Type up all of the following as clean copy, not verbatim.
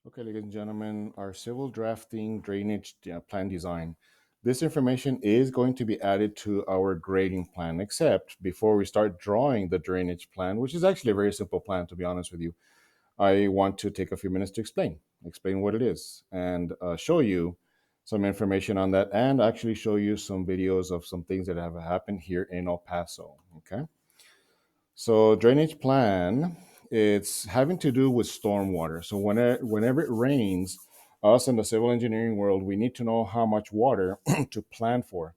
Okay, ladies and gentlemen, our civil drafting drainage plan design. This information is going to be added to our grading plan, except before we start drawing the drainage plan, which is actually a very simple plan, to be honest with you, I want to take a few minutes to explain what it is, and show you some information on that, and actually show you some videos of some things that have happened here in El Paso. Okay. So drainage plan, it's having to do with stormwater. So whenever it rains, us in the civil engineering world, we need to know how much water to plan for,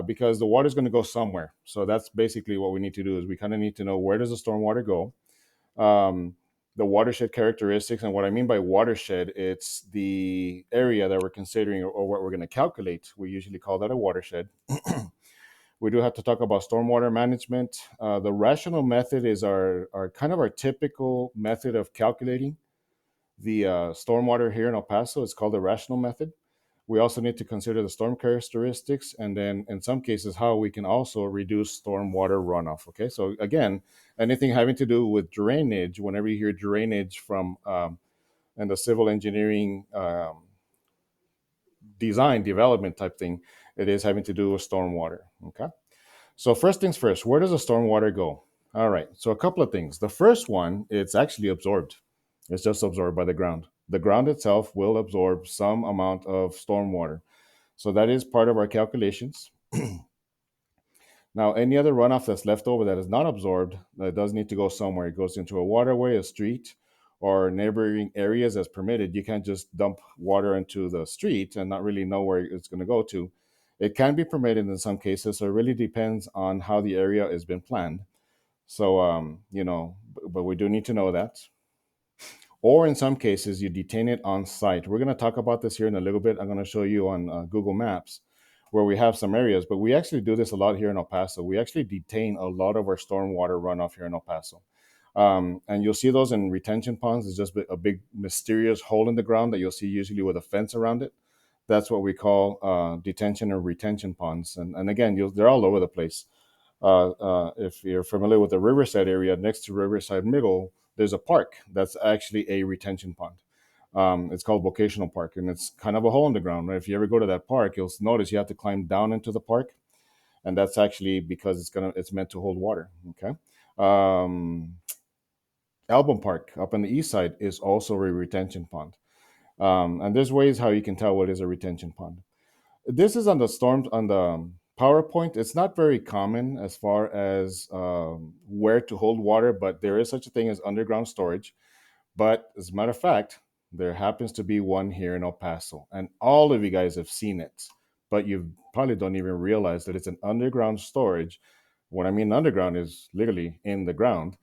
because the water is going to go somewhere. So that's basically what we need to do is we kind of need to know where does the stormwater go, um, the watershed characteristics. And what I mean by watershed, it's the area that we're considering, or what we're going to calculate. We usually call that a watershed. We do have to talk about stormwater management. The rational method is our kind of our typical method of calculating the stormwater here in El Paso. It's called the rational method. We also need to consider the storm characteristics, and then in some cases, how we can also reduce stormwater runoff. Okay, so again, anything having to do with drainage, whenever you hear drainage from and the civil engineering design development type thing, it is having to do with stormwater. Okay. So first things first, where does the stormwater go? All right. So a couple of things. The first one, it's actually absorbed. It's just absorbed by the ground. The ground itself will absorb some amount of stormwater. So that is part of our calculations. Now, any other runoff that's left over that is not absorbed, that does need to go somewhere. It goes into a waterway, a street, or neighboring areas as permitted. You can't just dump water into the street and not really know where it's going to go to. It can be permitted in some cases, so it really depends on how the area has been planned. So, but we do need to know that. Or in some cases, you detain it on site. We're going to talk about this here in a little bit. I'm going to show you on Google Maps where we have some areas, but we actually do this a lot here in El Paso. We actually detain a lot of our stormwater runoff here in El Paso. And you'll see those in retention ponds. It's just a big mysterious hole in the ground that you'll see usually with a fence around it. That's what we call detention or retention ponds. And again, they're all over the place. If you're familiar with the Riverside area, next to Riverside Middle, there's a park that's actually a retention pond. It's called Vocational Park, and it's kind of a hole in the ground. Right? If you ever go to that park, you'll notice you have to climb down into the park, and that's actually because it's meant to hold water. Okay. Um, Album Park up on the east side is also a retention pond, and there's ways how you can tell what is a retention pond. This is on the storms on the PowerPoint. It's not very common as far as where to hold water, but there is such a thing as underground storage. But as a matter of fact, there happens to be one here in El Paso, and all of you guys have seen it, but you probably don't even realize that it's an underground storage. What I mean underground is literally in the ground,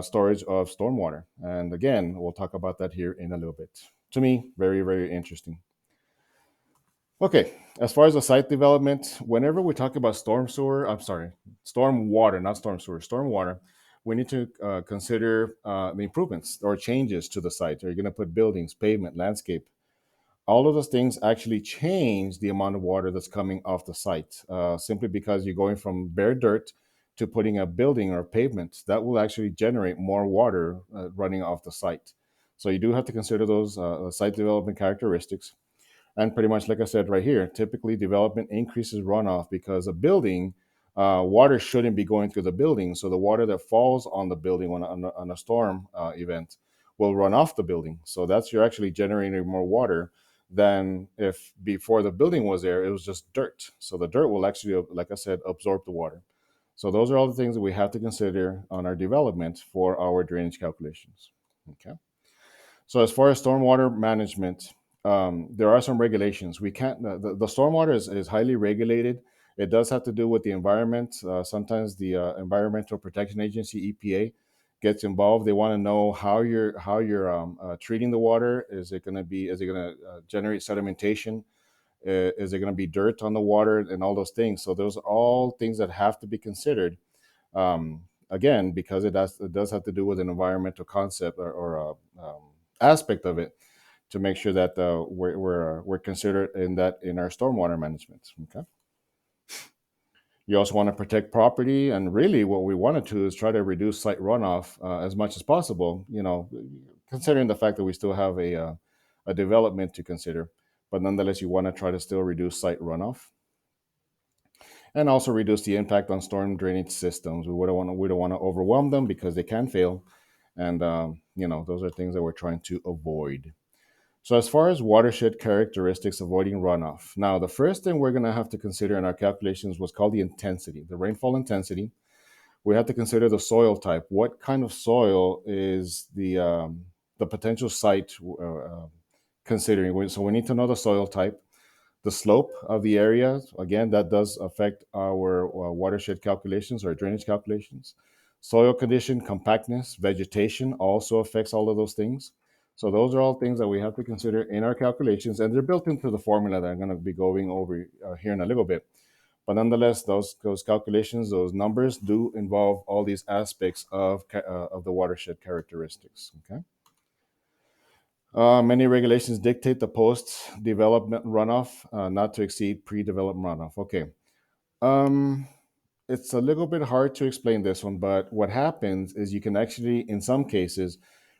storage of stormwater. And again, we'll talk about that here in a little bit. To me, very, very interesting. Okay, as far as the site development, whenever we talk about storm water, not storm sewer, storm water, we need to consider the improvements or changes to the site. Are you going to put buildings, pavement, landscape? All of those things actually change the amount of water that's coming off the site, simply because you're going from bare dirt to putting a building or pavement. That will actually generate more water running off the site. So you do have to consider those site development characteristics. And pretty much, like I said right here, typically development increases runoff because a building, water shouldn't be going through the building. So the water that falls on the building on a storm event will run off the building. So you're actually generating more water than if before the building was there, it was just dirt. So the dirt will actually, like I said, absorb the water. So those are all the things that we have to consider on our development for our drainage calculations. Okay. So as far as stormwater management, there are some regulations. We can't. The stormwater is highly regulated. It does have to do with the environment. Sometimes the Environmental Protection Agency (EPA) gets involved. They want to know how you're treating the water. Is it going to generate sedimentation? Is it going to be dirt on the water and all those things? So those are all things that have to be considered. Again, because it does have to do with an environmental concept or aspect of it to make sure that we're considered in our stormwater management. Okay. You also want to protect property, and really, what we want to do is try to reduce site runoff as much as possible. considering the fact that we still have a development to consider. But nonetheless, you want to try to still reduce site runoff and also reduce the impact on storm drainage systems. We don't want to overwhelm them because they can fail, and those are things that we're trying to avoid. So as far as watershed characteristics, avoiding runoff. Now, the first thing we're going to have to consider in our calculations was called the intensity, the rainfall intensity. We have to consider the soil type. What kind of soil is the potential site considering? So we need to know the soil type, the slope of the area. Again, that does affect our watershed calculations or drainage calculations. Soil condition, compactness, vegetation also affects all of those things. So those are all things that we have to consider in our calculations, and they're built into the formula that I'm going to be going over here in a little bit. But nonetheless, those calculations, those numbers do involve all these aspects of the watershed characteristics. Okay. Many regulations dictate the post-development runoff not to exceed pre-development runoff. Okay. Um, it's a little bit hard to explain this one, but what happens is you can actually, in some cases,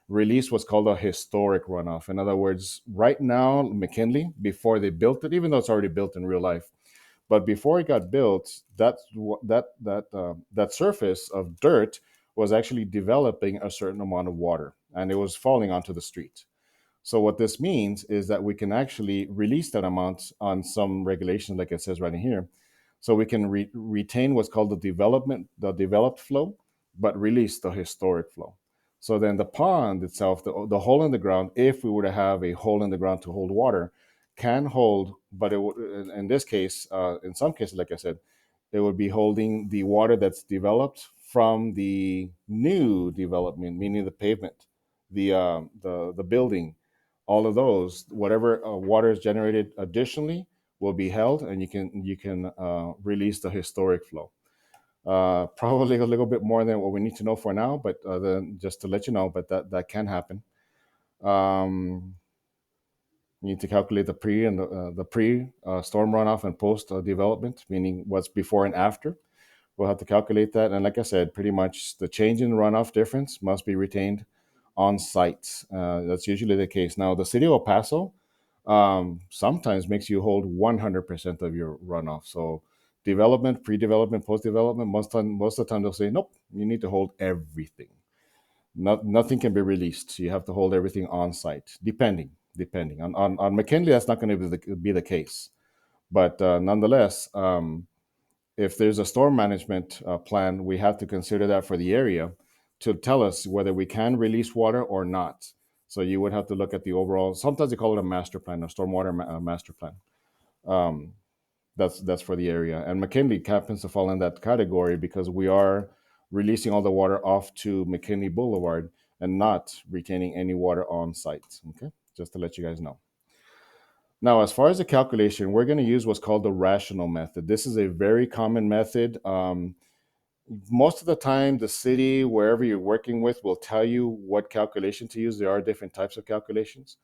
release what's called a historic runoff. In other words, right now, McKinley, before they built it, even though it's already built in real life, but before it got built, that surface of dirt was actually developing a certain amount of water, and it was falling onto the street. So what this means is that we can actually release that amount on some regulation, like it says right in here. So we can retain what's called the developed flow, but release the historic flow. So then the pond itself, the hole in the ground, if we were to have a hole in the ground to hold water, can hold, but it would, in this case, in some cases, like I said, it would be holding the water that's developed from the new development, meaning the pavement, the building, all of those, whatever water is generated additionally will be held, and you can release the historic flow. Probably a little bit more than what we need to know for now, but then just to let you know, but that can happen. Um, you need to calculate the pre storm runoff and post development, meaning what's before and after. We'll have to calculate that, and like I said, pretty much the change in runoff difference must be retained on site. That's usually the case. Now, the city of El Paso sometimes makes you hold 100% of your runoff. So, development, pre-development, post-development, most of the time they'll say, nope, you need to hold everything. Nothing can be released. So you have to hold everything on site, depending on McKinley. That's not going to be the case, but nonetheless. If there's a storm management plan, we have to consider that for the area to tell us whether we can release water or not. So you would have to look at the overall. Sometimes they call it a master plan, a stormwater master plan. Um, that's for the area, and McKinley happens to fall in that category because we are releasing all the water off to McKinley Boulevard and not retaining any water on site. Okay, just to let you guys know. Now, as far as the calculation, we're going to use what's called the rational method. This is a very common method. Most of the time, the city, wherever you're working with, will tell you what calculation to use. There are different types of calculations.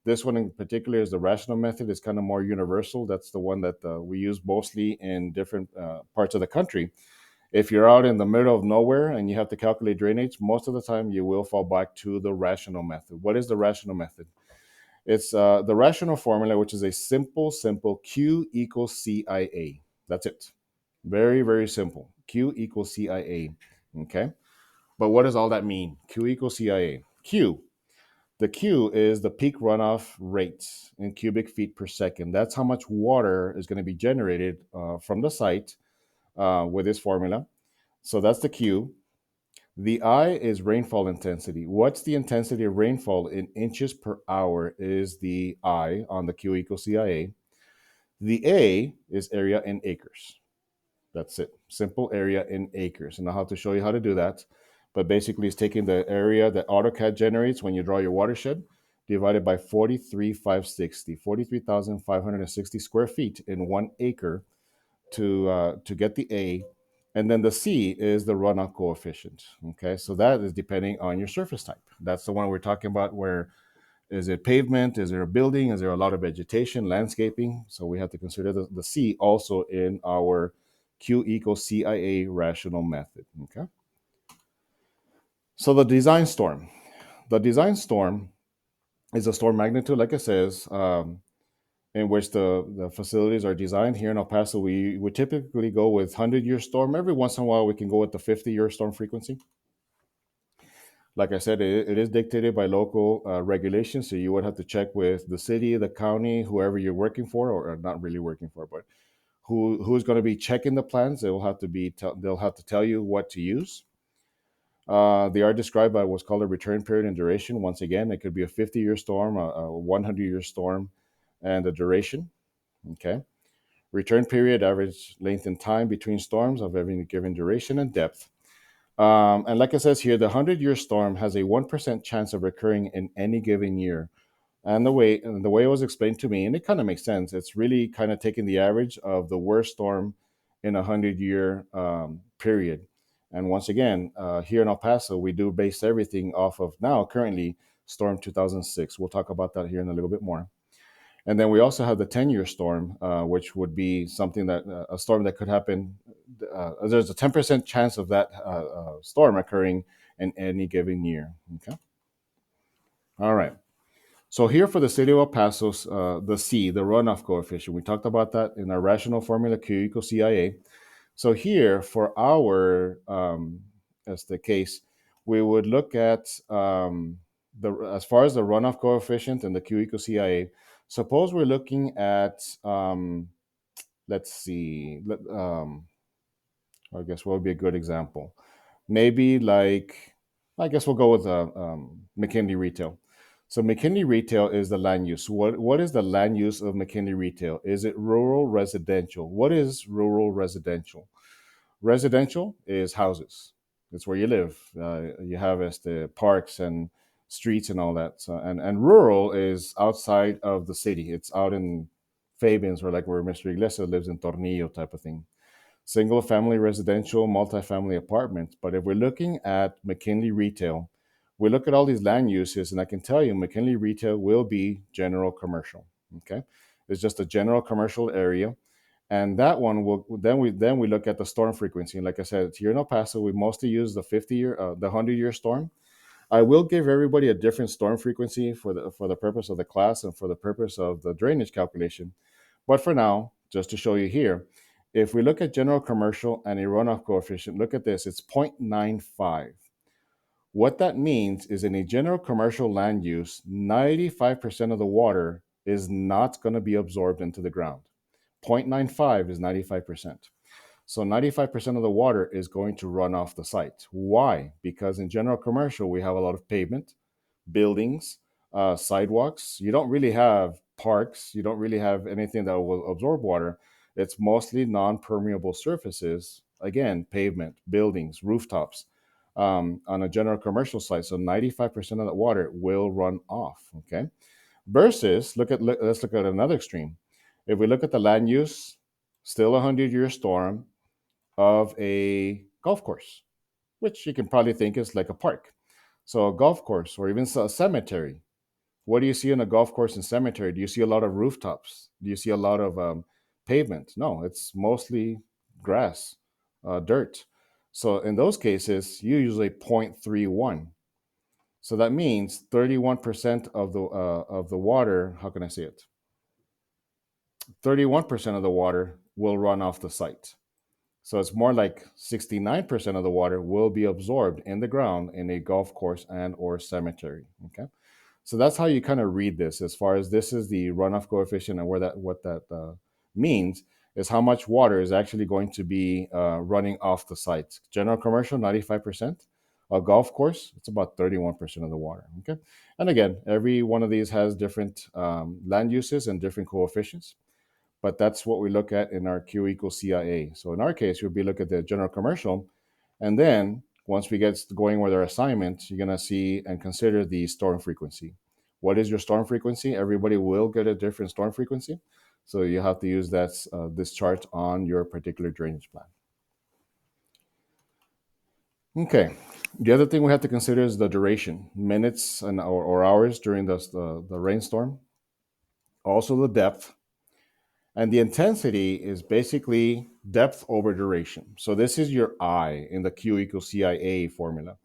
This one in particular is the rational method. It's kind of more universal. That's the one that we use mostly in different parts of the country. If you're out in the middle of nowhere and you have to calculate drainage, most of the time you will fall back to the rational method. What is the rational method? It's the rational formula, which is a simple Q equals CIA. That's it. Very, very simple. Q equals CIA. Okay. But what does all that mean? Q equals CIA. The Q is the peak runoff rate in cubic feet per second. That's how much water is going to be generated from the site with this formula. So that's the Q. The I is rainfall intensity. What's the intensity of rainfall in inches per hour is the I on the Q equals CIA. The A is area in acres. That's it. Simple area in acres. And I'll have to show you how to do that. But basically, it's taking the area that AutoCAD generates when you draw your watershed divided by 43,560 square feet in 1 acre to get the A, and then the C is the runoff coefficient. Okay, so that is depending on your surface type. That's the one we're talking about. Where is it pavement? Is there a building? Is there a lot of vegetation, landscaping? So we have to consider the C also in our Q equals CIA rational method. Okay. So the design storm. the design storm is a storm magnitude, like it says, in which the facilities are designed. Here in El Paso, we would typically go with 100-year storm. Every once in a while, we can go with the 50-year storm frequency. Like I said, it is dictated by local regulations, so you would have to check with the city, the county, whoever you're working for, or not really working for, but who's going to be checking the plans. They'll have to tell you what to use. They are described by what's called a return period and duration. Once again, it could be a 50-year storm, a 100-year storm, and the duration. Okay. Return period, average length and time between storms of every given duration and depth. And like it says here, the 100-year storm has a 1% chance of recurring in any given year. And the way it was explained to me, and it kind of makes sense, it's really kind of taking the average of the worst storm in a 100-year period. And once again, here in El Paso, we do base everything off of now currently Storm 2006. We'll talk about that here in a little bit more. And then we also have the 10-year storm, which would be something that a storm that could happen. There's a 10% chance of that storm occurring in any given year. Okay. All right. So here for the city of El Paso, the C, the runoff coefficient, we talked about that in our rational formula Q equals CIA. So here for our, as the case, we would look at as far as the runoff coefficient and the Q equals CIA. Suppose we're looking at, let's see, I guess what would be a good example? Maybe like, I guess we'll go with McKinley Retail. So McKinley Retail is the land use. What is the land use of McKinley Retail? Is it rural residential? What is rural residential? Residential is houses. It's where you live. You have as the parks and streets and all that. So and rural is outside of the city. It's out in Fabians, or like where Mr. Iglesias lives in Tornillo type of thing. Single family residential, multifamily apartments. But if we're looking at McKinley Retail, we look at all these land uses, and I can tell you McKinley Retail will be general commercial. Okay. It's just a general commercial area. And that one will then we look at the storm frequency. And like I said, here in El Paso, we mostly use the 50-year, the 100-year storm. I will give everybody a different storm frequency for the purpose of the class and for the purpose of the drainage calculation. But for now, just to show you here, if we look at general commercial and a runoff coefficient, look at this, it's 0.95. What that means is in a general commercial land use, 95% of the water is not going to be absorbed into the ground. 0.95 is 95%. So 95% of the water is going to run off the site. Why? Because in general commercial, we have a lot of pavement, buildings, sidewalks. You don't really have parks. You don't really have anything that will absorb water. It's mostly non-permeable surfaces. Again, pavement, buildings, rooftops on a general commercial site. So 95% of that water will run off. Okay. Versus, let's look at another extreme. If we look at the land use, still a 100-year storm of a golf course, which you can probably think is like a park. So a golf course or even a cemetery. What do you see in a golf course and cemetery? Do you see a lot of rooftops? Do you see a lot of pavement? No, it's mostly grass, dirt. So in those cases, you usually 0.31. So that means 31% of the water. How can I say it? 31% of the water will run off the site. So it's more like 69% of the water will be absorbed in the ground in a golf course and or cemetery. Okay. So that's how you kind of read this as far as this is the runoff coefficient, and what that means is how much water is actually going to be running off the site. General commercial, 95%. A golf course, it's about 31% of the water. Okay. And again, every one of these has different land uses and different coefficients, but that's what we look at in our Q equals CIA. So in our case, we'll be looking at the general commercial, and then once we get going with our assignment, you're going to see and consider the storm frequency. What is your storm frequency? Everybody will get a different storm frequency. So you have to use this chart on your particular drainage plan. Okay. The other thing we have to consider is the duration, minutes and or hours during the rainstorm. Also the depth. And the intensity is basically depth over duration. So this is your I in the Q equals CIA formula.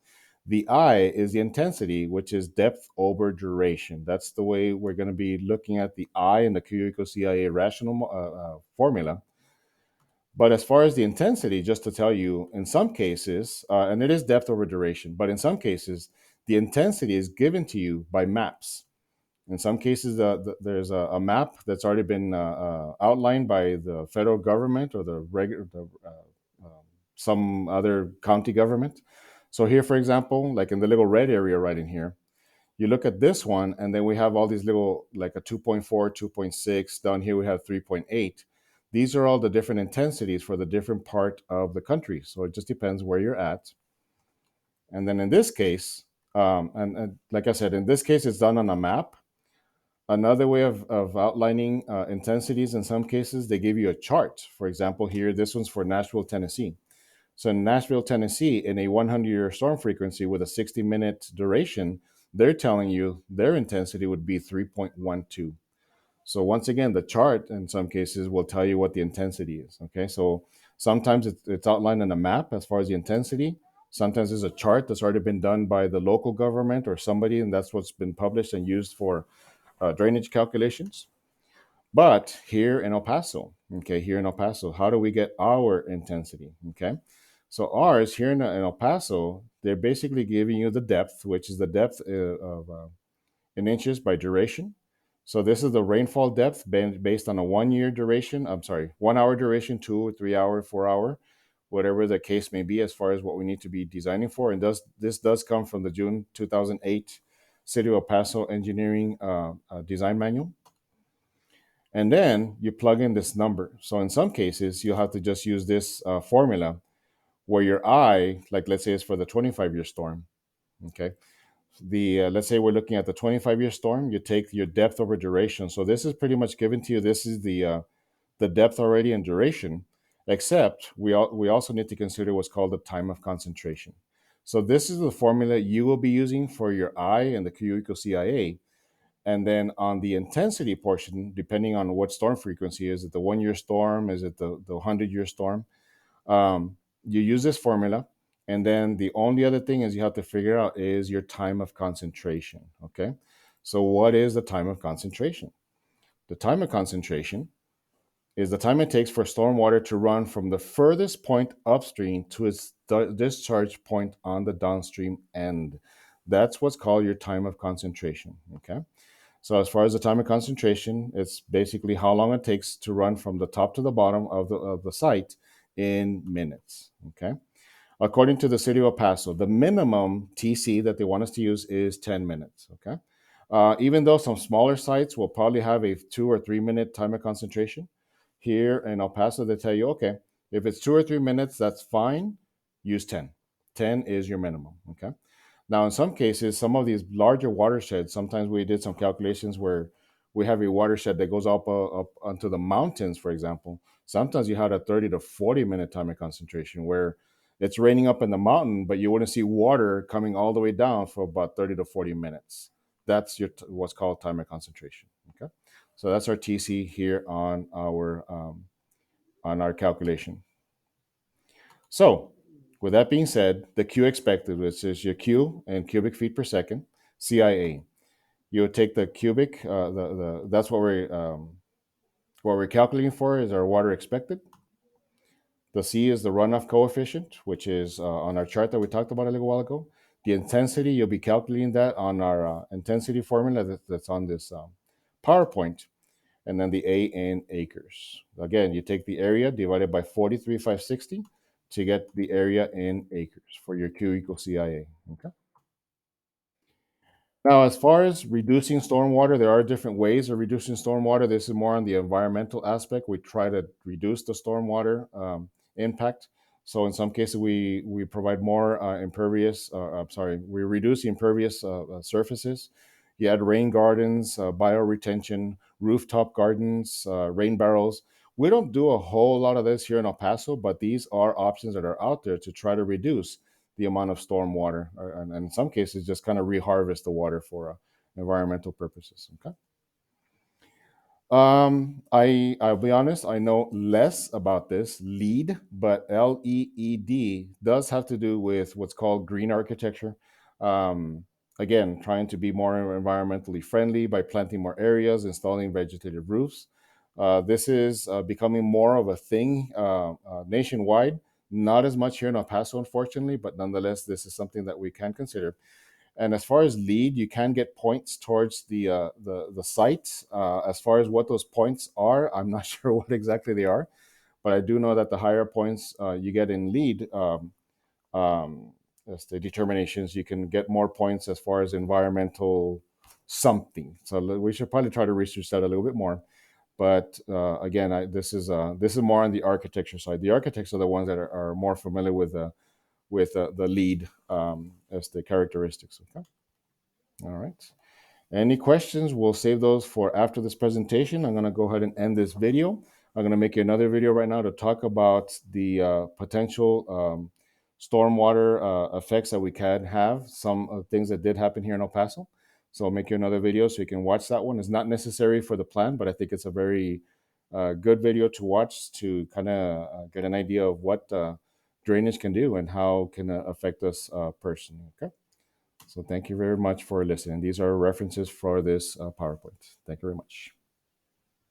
The I is the intensity, which is depth over duration. That's the way we're going to be looking at the I in the Q equals CIA rational formula. But as far as the intensity, just to tell you, in some cases, and it is depth over duration, but in some cases, the intensity is given to you by maps. In some cases, there's a map that's already been outlined by the federal government or some other county government. So here, for example, like in the little red area right in here, you look at this one, and then we have all these little, like a 2.4, 2.6. Down here, we have 3.8. These are all the different intensities for the different part of the country. So it just depends where you're at. And then in this case, and like I said, in this case, it's done on a map. Another way of outlining intensities in some cases, they give you a chart. For example, here, this one's for Nashville, Tennessee. So in Nashville, Tennessee, in a 100-year storm frequency with a 60-minute duration, they're telling you their intensity would be 3.12. So once again, the chart in some cases will tell you what the intensity is. Okay, so sometimes it's outlined on a map as far as the intensity. Sometimes there's a chart that's already been done by the local government or somebody, and that's what's been published and used for drainage calculations. But here in El Paso, okay, here in El Paso, how do we get our intensity? Okay, so ours here in El Paso, they're basically giving you the depth, which is the depth of in inches by duration. So this is the rainfall depth based on a 1 year duration. I'm sorry, 1 hour duration, 2 or 3 hour, 4 hour, whatever the case may be, as far as what we need to be designing for. And this does come from the June 2008 City of El Paso Engineering Design Manual. And then you plug in this number. So in some cases, you'll have to just use this formula where your I, like let's say it's for the 25-year storm. Okay. The let's say we're looking at the 25-year storm. You take your depth over duration. So this is pretty much given to you. This is the depth already and duration. Except we also need to consider what's called the time of concentration. So this is the formula you will be using for your I and the Q equals CIA. And then on the intensity portion, depending on what storm frequency, is it the 1 year storm? Is it the 100-year storm? You use this formula. And then the only other thing is you have to figure out is your time of concentration. Okay. So what is the time of concentration? The time of concentration is the time it takes for stormwater to run from the furthest point upstream to its discharge point on the downstream end. That's what's called your time of concentration. Okay. So as far as the time of concentration, it's basically how long it takes to run from the top to the bottom of the site in minutes. Okay. According to the city of El Paso, the minimum TC that they want us to use is 10 minutes. Okay. Even though some smaller sites will probably have a 2 or 3 minute time of concentration, here in El Paso, they tell you, okay, if it's 2 or 3 minutes, that's fine. Use 10. 10 is your minimum. Okay. Now, in some cases, some of these larger watersheds, sometimes we did some calculations where we have a watershed that goes up onto the mountains, for example. Sometimes you had a 30 to 40 minute time of concentration where it's raining up in the mountain, but you wouldn't see water coming all the way down for about 30 to 40 minutes. That's what's called time of concentration. Okay, so that's our TC here on our calculation. So, with that being said, the Q expected, which is your Q in cubic feet per second, CIA. You would take the cubic, that's what we're calculating for is our water expected. The C is the runoff coefficient, which is on our chart that we talked about a little while ago. The intensity, you'll be calculating that on our intensity formula that's on this PowerPoint. And then the A in acres. Again, you take the area divided by 43,560 to get the area in acres for your Q equals CIA. Okay. Now, as far as reducing stormwater, there are different ways of reducing stormwater. This is more on the environmental aspect. We try to reduce the stormwater impact. So, in some cases, we provide more impervious. I'm sorry, we reduce the impervious surfaces. You add rain gardens, bioretention, rooftop gardens, rain barrels. We don't do a whole lot of this here in El Paso, but these are options that are out there to try to reduce the amount of storm water, and in some cases, just kind of reharvest the water for environmental purposes. Okay. I'll be honest. I know less about this LEED, but LEED does have to do with what's called green architecture. Um, Again, trying to be more environmentally friendly by planting more areas, installing vegetative roofs. This is becoming more of a thing nationwide. Not as much here in El Paso, unfortunately, but nonetheless, this is something that we can consider. And as far as lead, you can get points towards the site. As far as what those points are, I'm not sure what exactly they are, but I do know that the higher points you get in lead, um, as the determinations, you can get more points as far as environmental something. So we should probably try to research that a little bit more. But again, this is more on the architecture side. The architects are the ones that are more familiar with the lead as the characteristics. Okay. All right. Any questions? We'll save those for after this presentation. I'm going to go ahead and end this video. I'm going to make you another video right now to talk about the potential stormwater effects that we can have, some things that did happen here in El Paso. So I'll make you another video so you can watch that one. It's not necessary for the plan, but I think it's a very good video to watch to kind of get an idea of what drainage can do and how can affect us personally. Okay. So thank you very much for listening. These are references for this PowerPoint. Thank you very much.